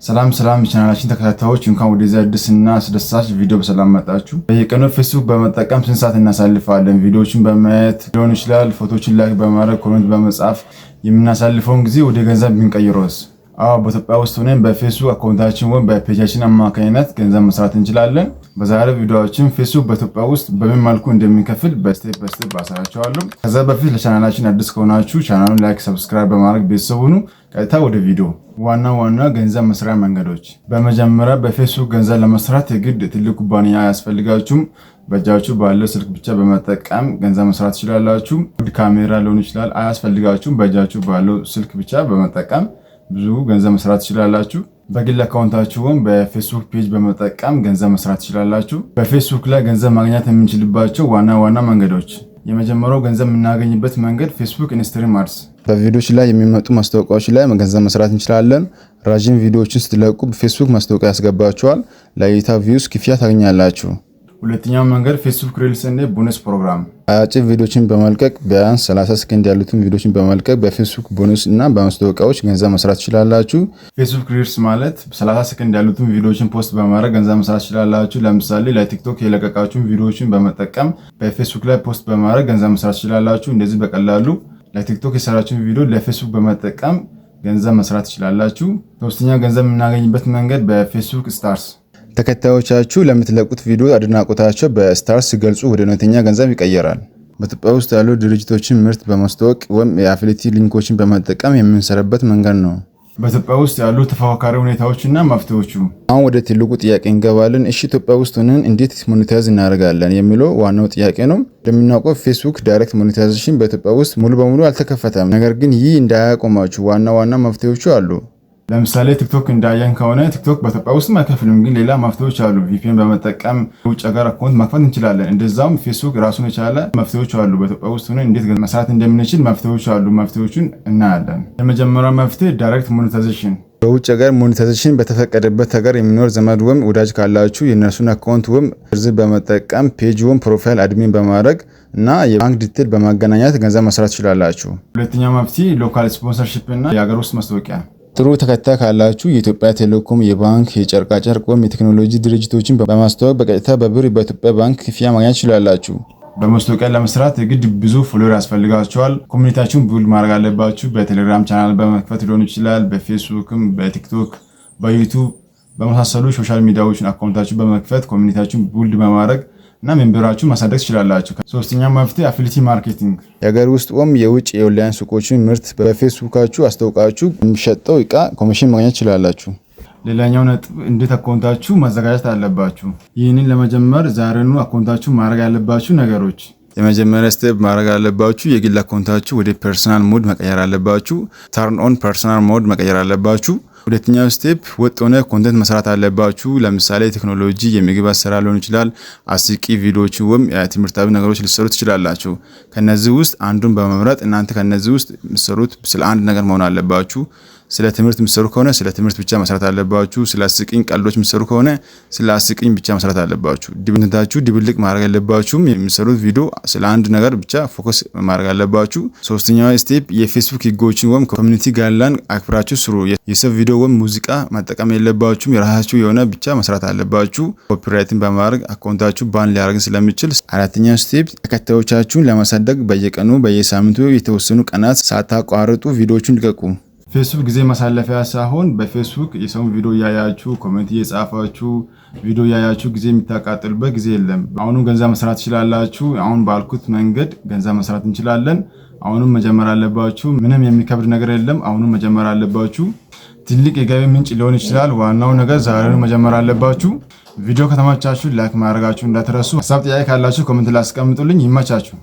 ሰላም ቻናላችን ተከታታዮች እንኳን ወደዚህ አዲስና አስደሳች ቪዲዮ በሰላም መጣችሁ። በየቀኑ ፌስቡክ በመጠቀም ስንት ሰዓት እናሳልፋለን? ቪዲዮዎችን በማየት ሊሆን ይችላል፣ ፎቶዎችን ላይክ በማድረግ ኮሜንት በመጻፍ የምናሳልፈውን ጊዜ ወደ ገንዘብ ብንቀይረውስ? በኢትዮጵያ ውስጥ ሆነን በፌስቡክ አካውንታችን ወይም በፔጃችን አማካኝነት ገንዘብ መስራት እንችላለን። በዛሬው ቪዲዮአችን ፌስቡክ በኢትዮጵያ ውስጥ በምን መልኩ እንደሚከፍል በስቴፕ በስቴፕ አሳያችኋለሁ። ከዛ በፊት ለቻናላችን አዲስ ከሆናችሁ ቻናሉን ላይክ፣ ሰብስክራይብ በማድረግ ቤተሰብ ሁኑ። ቀጥታ ወደ ቪዲዮ። ዋና ገንዘብ መስሪያ መንገዶች። በመጀመሪያ በፌስቡክ ገንዘብ ለመስራት የግድ ትልቅ ኩባንያ አያስፈልጋችሁም። በእጃችሁ ባለ ስልክ ብቻ በመጠቀም ገንዘብ መስራት ትችላላችሁ። ውድ ካሜራ ሊሆን ይችላል፣ አያስፈልጋችሁም። በእጃችሁ ባለው ስልክ ብቻ በመጠቀም ብዙ ገንዘብ መስራት ትችላላችሁ። በግል አካውንታችሁም በፌስቡክ ፔጅ በመጠቀም ገንዘብ መስራት ትችላላችሁ። በፌስቡክ ላይ ገንዘብ ማግኘት የምንችልባቸው ዋና መንገዶች። የመጀመሪያው ገንዘብ የምናገኝበት መንገድ ፌስቡክ ኢንስትሪም አድስ። በቪዲዮዎች ላይ የሚመጡ ማስታወቂያዎች ላይ ገንዘብ መስራት እንችላለን። ረጅም ቪዲዮዎችን ስትለቁ በፌስቡክ ማስታወቂያ ያስገባችኋል። ለእይታ ቪውስ ክፍያ ታገኛላችሁ። ሁለተኛው መንገድ ፌስቡክ ሪልስ እና ቦነስ ፕሮግራም። አጭር ቪዲዮዎችን በመልቀቅ ቢያንስ 30 ሰከንድ ያሉትን ቪዲዮዎችን በመልቀቅ በፌስቡክ ቦነስ እና በማስታወቂያዎች ገንዘብ መስራት ትችላላችሁ። ፌስቡክ ሪልስ ማለት 30 ሰከንድ ያሉትን ቪዲዮዎችን ፖስት በማድረግ ገንዘብ መስራት ትችላላችሁ። ለምሳሌ ለቲክቶክ የለቀቃችሁን ቪዲዮዎችን በመጠቀም በፌስቡክ ላይ ፖስት በማድረግ ገንዘብ መስራት ትችላላችሁ። እንደዚህ በቀላሉ ለቲክቶክ የሰራችሁን ቪዲዮ ለፌስቡክ በመጠቀም ገንዘብ መስራት ትችላላችሁ። ሶስተኛ ገንዘብ የምናገኝበት መንገድ በፌስቡክ ስታርስ። ተከታዮቻችሁ ለምትለቁት ቪዲዮ አድናቆታቸው በስታርስ ሲገልጹ ወደ እውነተኛ ገንዘብ ይቀየራል። በኢትዮጵያ ውስጥ ያሉ ድርጅቶችን ምርት በማስተዋወቅ ወይም የአፊሊቲ ሊንኮችን በመጠቀም የምንሰራበት መንገድ ነው። በኢትዮጵያ ውስጥ ያሉ ተፎካካሪ ሁኔታዎችና መፍትሄዎቹ። አሁን ወደ ትልቁ ጥያቄ እንገባለን። እሺ ኢትዮጵያ ውስጥ ሆነን እንዴት ሞኔታይዝ እናደርጋለን የሚለው ዋናው ጥያቄ ነው። እንደምናውቀው ፌስቡክ ዳይሬክት ሞኔታይዜሽን በኢትዮጵያ ውስጥ ሙሉ በሙሉ አልተከፈተም። ነገር ግን ይህ እንዳያቆማችሁ ዋና መፍትሄዎቹ አሉ። ለምሳሌ ቲክቶክ እንዳየን ከሆነ ቲክቶክ በኢትዮጵያ ውስጥ አይከፍልም፣ ግን ሌላ መፍትሄዎች አሉ። ቪፒኤን በመጠቀም ውጭ ሀገር አካውንት መክፈት እንችላለን። እንደዛውም ፌስቡክ ራሱን የቻለ መፍትሄዎች አሉ። በኢትዮጵያ ውስጥ ሆነ እንዴት መስራት እንደምንችል መፍትሄዎች አሉ። መፍትሄዎቹን እናያለን። የመጀመሪያው መፍትሄ ዳይሬክት ሞኔታይዜሽን። በውጭ ሀገር ሞኔታይዜሽን በተፈቀደበት ሀገር የሚኖር ዘመድ ወይም ወዳጅ ካላችሁ የእነርሱን አካውንት ወይም ዝርዝር በመጠቀም ፔጅ ወይም ፕሮፋይል አድሚን በማድረግ እና የባንክ ዲቴል በማገናኘት ገንዘብ መስራት ትችላላችሁ። ሁለተኛው መፍትሄ ሎካል ስፖንሰርሺፕ እና የሀገር ውስጥ ማስታወቂያ። ጥሩ ተከታይ ካላችሁ የኢትዮጵያ ቴሌኮም፣ የባንክ፣ የጨርቃጨርቅ ወይም የቴክኖሎጂ ድርጅቶችን በማስተዋወቅ በቀጥታ በብር በኢትዮጵያ ባንክ ክፍያ ማግኘት ትችላላችሁ። በማስታወቂያ ለመስራት የግድ ብዙ ፎሎወር ያስፈልጋችኋል። ኮሚኒቲያችሁን ቢልድ ማድረግ አለባችሁ። በቴሌግራም ቻናል በመክፈት ሊሆን ይችላል። በፌስቡክም፣ በቲክቶክ፣ በዩቱብ በመሳሰሉ ሶሻል ሚዲያዎችን አካውንታችሁ በመክፈት ኮሚኒቲያችሁን ቢልድ በማድረግ እና ሜምበራችሁ ማሳደግ ትችላላችሁ። ሶስተኛው መፍትሄ አፊሊቲ ማርኬቲንግ። የሀገር ውስጥ ወይም የውጭ የኦንላይን ሱቆችን ምርት በፌስቡካችሁ አስተዋውቃችሁ የሚሸጠው እቃ ኮሚሽን ማግኘት ትችላላችሁ። ሌላኛው ነጥብ እንዴት አካውንታችሁ ማዘጋጀት አለባችሁ። ይህንን ለመጀመር ዛሬኑ አካውንታችሁ ማድረግ ያለባችሁ ነገሮች። የመጀመሪያ ስቴፕ ማድረግ አለባችሁ የግል አካውንታችሁ ወደ ፐርሰናል ሞድ መቀየር አለባችሁ። ተርን ኦን ፐርሰናል ሞድ መቀየር አለባችሁ። ሁለተኛው ስቴፕ ወጥ ሆነ ኮንተንት መስራት አለባችሁ። ለምሳሌ ቴክኖሎጂ፣ የምግብ አሰራር ሊሆን ይችላል፣ አስቂ ቪዲዮዎች ወይም ትምህርታዊ ነገሮች ሊሰሩ ትችላላችሁ። ከነዚህ ውስጥ አንዱን በመምረጥ እናንተ ከነዚህ ውስጥ የምትሰሩት ስለ አንድ ነገር መሆን አለባችሁ። ስለ ትምህርት የምትሰሩ ከሆነ ስለ ትምህርት ብቻ መስራት አለባችሁ። ስለ አስቂኝ ቀልዶች የምትሰሩ ከሆነ ስለ አስቂኝ ብቻ መስራት አለባችሁ። ድብልቅ ማድረግ አለባችሁም። የምትሰሩት ቪዲዮ ስለ አንድ ነገር ብቻ ፎከስ ማድረግ አለባችሁ። ሶስተኛው ስቴፕ የፌስቡክ ህጎችን ወይም ኮሚኒቲ ጋይድላይን አክብራችሁ ስሩ። የሰው ቪዲዮ ወይም ሙዚቃ መጠቀም የለባችሁም። የራሳችሁ የሆነ ብቻ መስራት አለባችሁ። ኮፒራይትን በማድረግ አካውንታችሁ ባን ሊያደርግ ስለሚችል። አራተኛው ስቴፕ ተከታዮቻችሁን ለማሳደግ በየቀኑ በየሳምንቱ የተወሰኑ ቀናት ሳታቋርጡ ቪዲዮዎችን ልቀቁ። ፌስቡክ ጊዜ ማሳለፊያ ሳይሆን በፌስቡክ የሰውን ቪዲዮ እያያችሁ ኮሜንት እየጻፋችሁ ቪዲዮ እያያችሁ ጊዜ የሚታቃጥሉበት ጊዜ የለም። አሁንም ገንዘብ መስራት ትችላላችሁ። አሁን ባልኩት መንገድ ገንዘብ መስራት እንችላለን። አሁንም መጀመር አለባችሁ። ምንም የሚከብድ ነገር የለም። አሁንም መጀመር አለባችሁ። ትልቅ የገቢ ምንጭ ሊሆን ይችላል። ዋናው ነገር ዛሬ መጀመር አለባችሁ። ቪዲዮ ከተመቻችሁ ላይክ ማድረጋችሁ እንዳትረሱ። ሀሳብ ጥያቄ ካላችሁ ኮሜንት ላይ አስቀምጡልኝ። ይመቻችሁ።